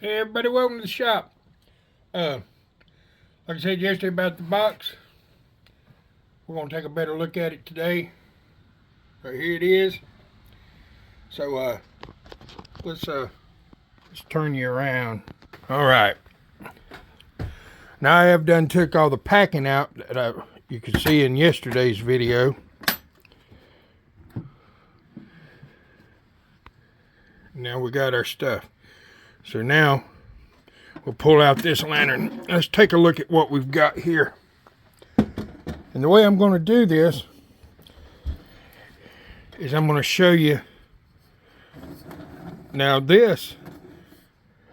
Hey everybody, welcome to the shop. Like I said yesterday about the box, we're going to take a better look at it today. Right here it is. So let's turn you around. All right. Now I have took all the packing out that you could see in yesterday's video. Now we got our stuff. So now we'll pull out this lantern. Let's take a look at what we've got here. And the way I'm going to do this is I'm going to show you. Now this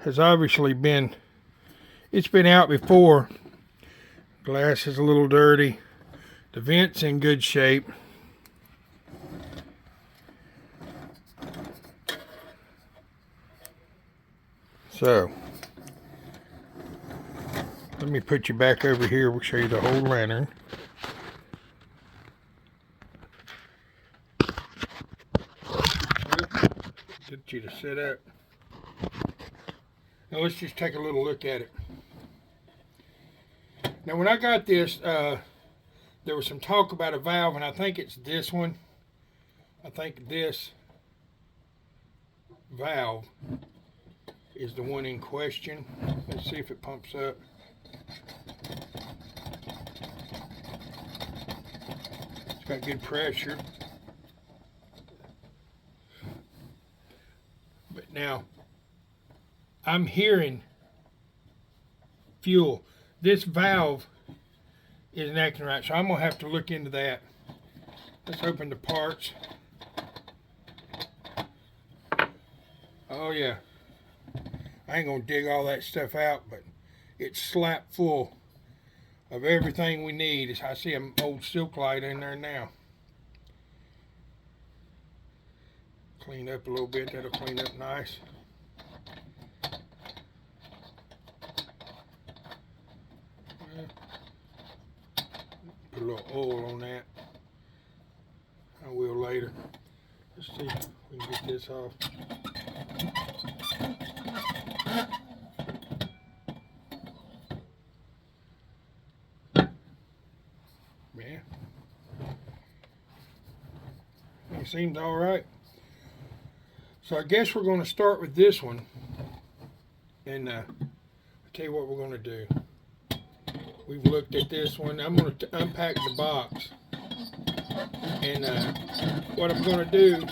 has obviously it's been out before. Glass is a little dirty. The vent's in good shape. So let me put you back over here. We'll show you the whole lantern. Get you to sit up. Now let's just take a little look at it. Now when I got this, there was some talk about a valve, and I think it's this one. I think this valve is the one in question. Let's see if it pumps up. It's got good pressure. But now I'm hearing fuel. This valve isn't acting right, so I'm gonna have to look into that. Let's open the parts. Oh yeah, I ain't gonna dig all that stuff out, but it's slap full of everything we need. I see an old silk light in there now. Clean up a little bit, that'll clean up nice. Put a little oil on that. I will later. Let's see if we can get this off. Yeah. It seems all right. So I guess we're going to start with this one. And I'll tell you what we're going to do. We've looked at this one. I'm going to unpack the box. And what I'm going to do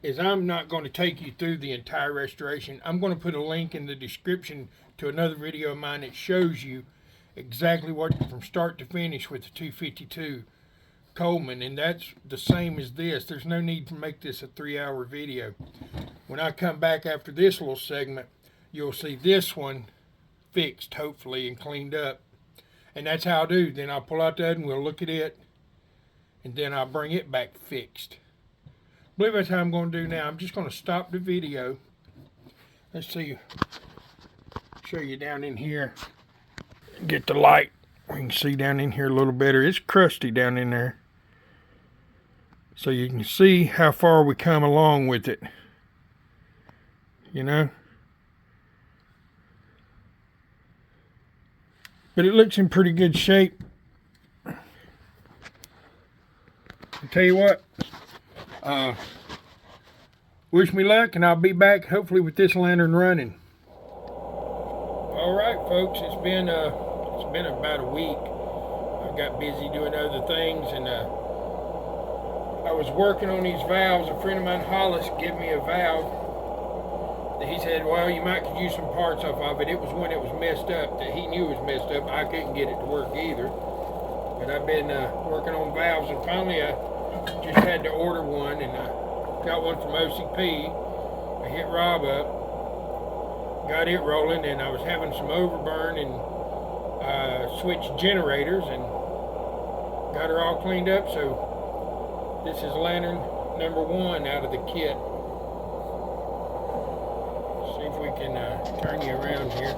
is I'm not going to take you through the entire restoration. I'm going to put a link in the description to another video of mine that shows you exactly what from start to finish with the 252 Coleman, and that's the same as this. There's no need to make this a 3-hour video. When I come back after this little segment, you'll see this one fixed, hopefully, and cleaned up. And that's how I do. Then I'll pull out that and we'll look at it, and then I'll bring it back fixed. I believe that's how I'm going to do now. I'm just going to stop the video. Let's see. Show you down in here. Get the light. We can see down in here a little better. It's crusty down in there. So you can see how far we come along with it. You know? But it looks in pretty good shape. I'll tell you what. Wish me luck, and I'll be back hopefully with this lantern running. Alright folks, it's been about a week. I got busy doing other things, and I was working on these valves. A friend of mine, Hollis, gave me a valve that he said, well, you might could use some parts off of it. It was when it was messed up, that he knew it was messed up. I couldn't get it to work either. But I've been working on valves, and finally I just had to order one, and I got one from OCP. I hit Rob up, got it rolling, and I was having some overburn, and switched generators and got her all cleaned up. So this is lantern number 1 out of the kit. See if we can turn you around here.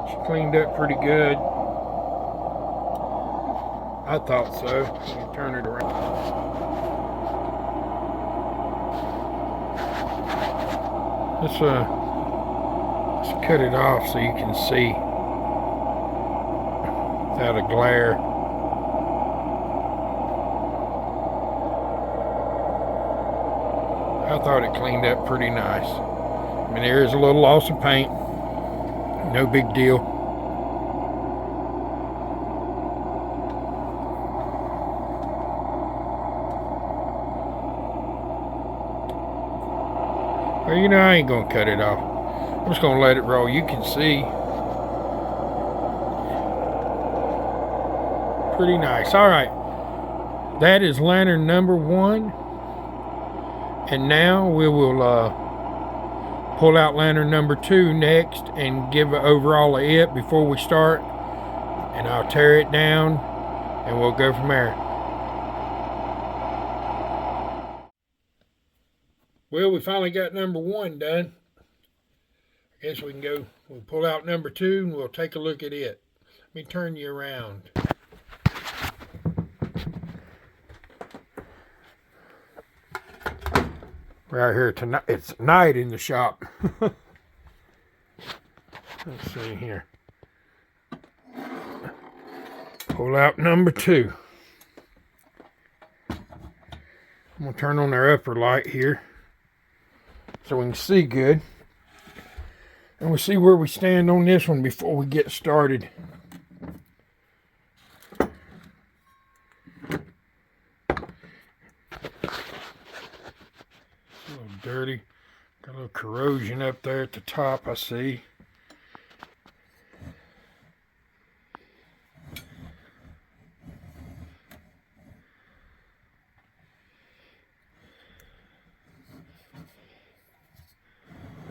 She cleaned up pretty good. I thought so. You can turn it around. Let's cut it off so you can see without a glare. I thought it cleaned up pretty nice. I mean, there is a little loss of paint. No big deal. Well, you know, I ain't gonna cut it off. I'm just gonna let it roll. You can see. Pretty nice. All right. That is lantern number 1. And now we will pull out lantern number 2 next and give an overall of it before we start. And I'll tear it down and we'll go from there. Well, we finally got number 1 done. I guess we can go, we'll pull out number 2 and we'll take a look at it. Let me turn you around. Right here tonight, it's night in the shop. Let's see here. Pull out number 2. I'm gonna turn on our upper light here so we can see good. And we'll see where we stand on this one before we get started. Dirty. Got a little corrosion up there at the top, I see.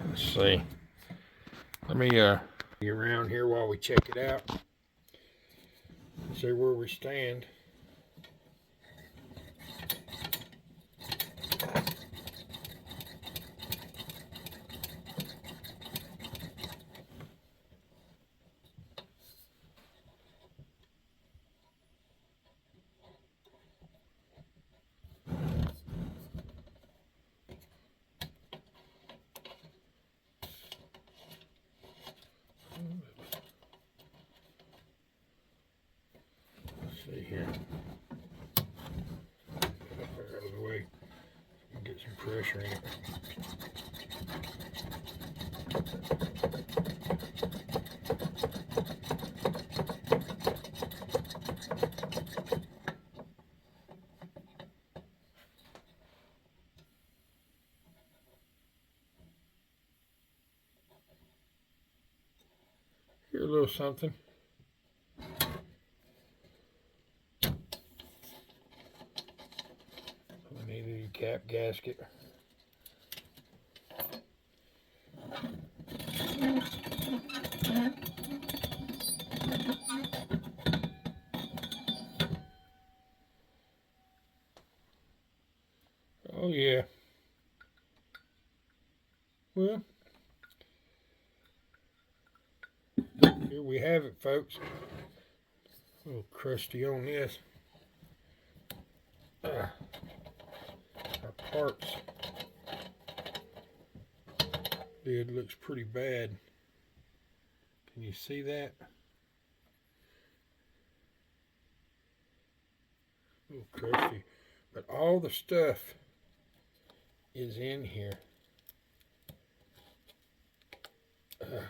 Let's see. Let me be around here while we check it out. See where we stand. See here. Out of the way. Get some pressure in it. Here's a little something. Cap gasket. Oh yeah. Well, here we have it, folks. A little crusty on this. Our parts lid looks pretty bad. Can you see that? A little crusty. But all the stuff is in here. Ugh.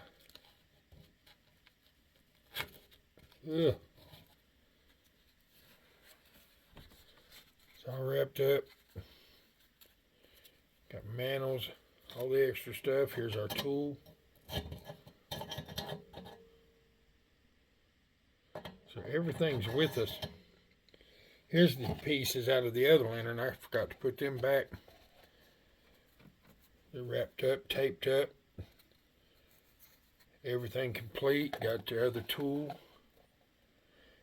It's all wrapped up. Got mantles, all the extra stuff. Here's our tool. So everything's with us. Here's the pieces out of the other lantern. I forgot to put them back. They're wrapped up, taped up. Everything complete. Got the other tool.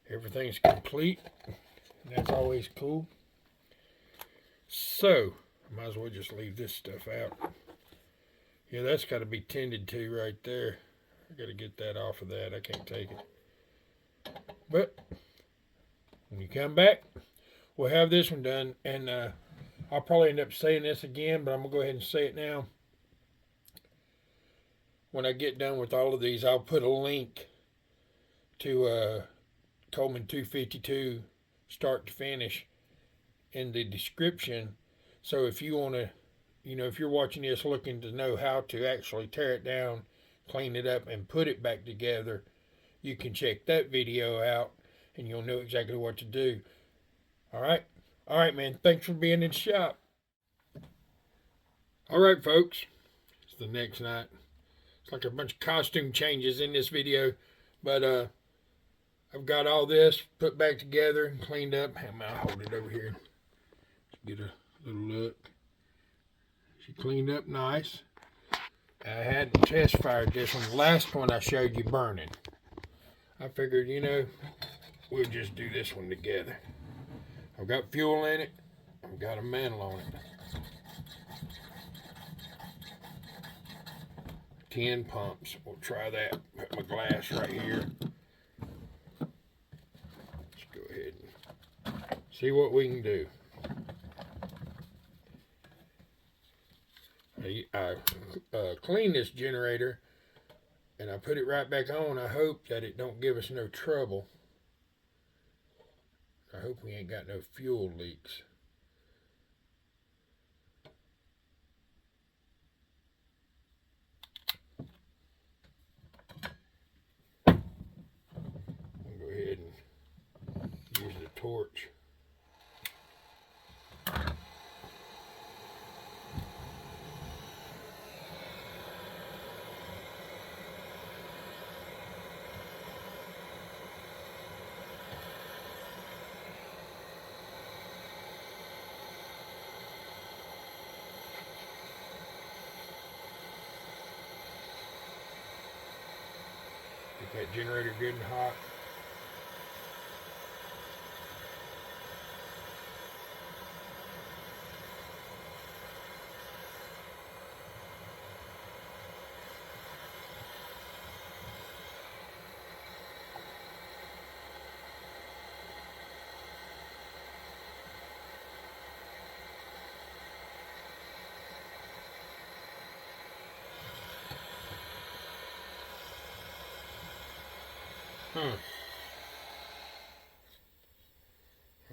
Everything's complete. And that's always cool. So, I might as well just leave this stuff out. Yeah, that's got to be tended to right there. I got to get that off of that. I can't take it. But When you come back, we'll have this one done, and I'll probably end up saying this again, but I'm going to go ahead and say it now. When I get done with all of these, I'll put a link to Coleman 252 start to finish in the description. So if you want to, if you're watching this looking to know how to actually tear it down, clean it up, and put it back together, you can check that video out and you'll know exactly what to do. All right, man. Thanks for being in the shop. All right, folks. It's the next night. It's like a bunch of costume changes in this video, but I've got all this put back together and cleaned up. I'll hold it over here. Get a little look. She cleaned up nice. I hadn't test fired this one. The last one I showed you burning. I figured, we'll just do this one together. I've got fuel in it. I've got a mantle on it. 10 pumps. We'll try that. Put my glass right here. Let's go ahead and see what we can do. I cleaned this generator and I put it right back on. I hope that it don't give us no trouble. I hope we ain't got no fuel leaks. I'll go ahead and use the torch. Get that generator good and hot.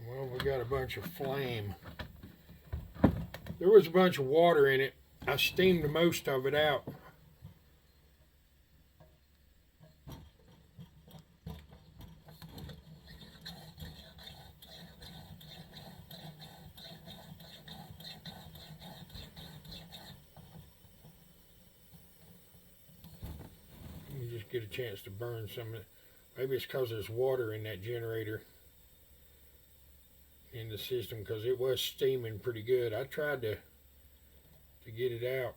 Well, we got a bunch of flame. There was a bunch of water in it. I steamed most of it out. You just get a chance to burn some of it. Maybe it's because there's water in that generator in the system, because it was steaming pretty good. I tried to get it out.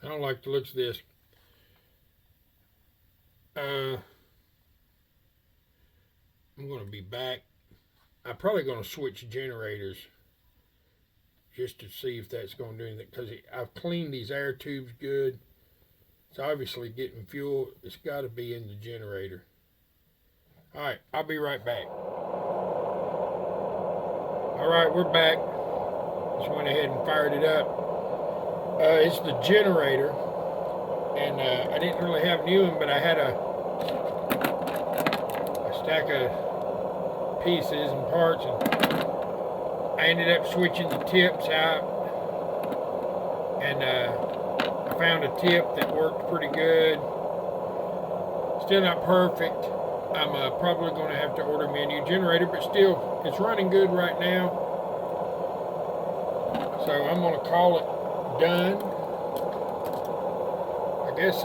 I don't like the looks of this. I'm going to be back. I'm probably going to switch generators just to see if that's going to do anything, because I've cleaned these air tubes good. It's obviously getting fuel. It's got to be in the generator. All right, I'll be right back. All right, we're back. Just went ahead and fired it up. It's the generator, and I didn't really have new one, but I had a stack of pieces and parts, and I ended up switching the tips out, and I found a tip that worked pretty good. Still not perfect. I'm probably going to have to order me a new generator, but still, it's running good right now. So I'm going to call it done. I guess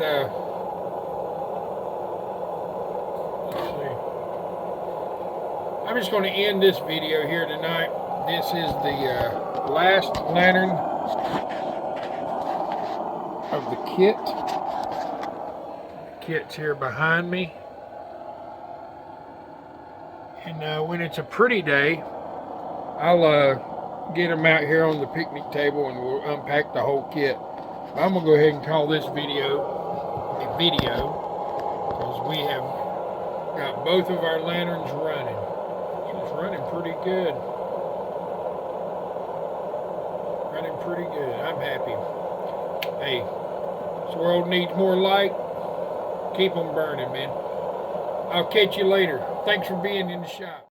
let's see. I'm just going to end this video here tonight. This is the last lantern of the kit. The kit's here behind me. And when it's a pretty day, I'll get them out here on the picnic table and we'll unpack the whole kit. I'm going to go ahead and call this video a video, because we have got both of our lanterns running. So it's running pretty good. Running pretty good. I'm happy. Hey, this world needs more light. Keep them burning, man. I'll catch you later. Thanks for being in the shop.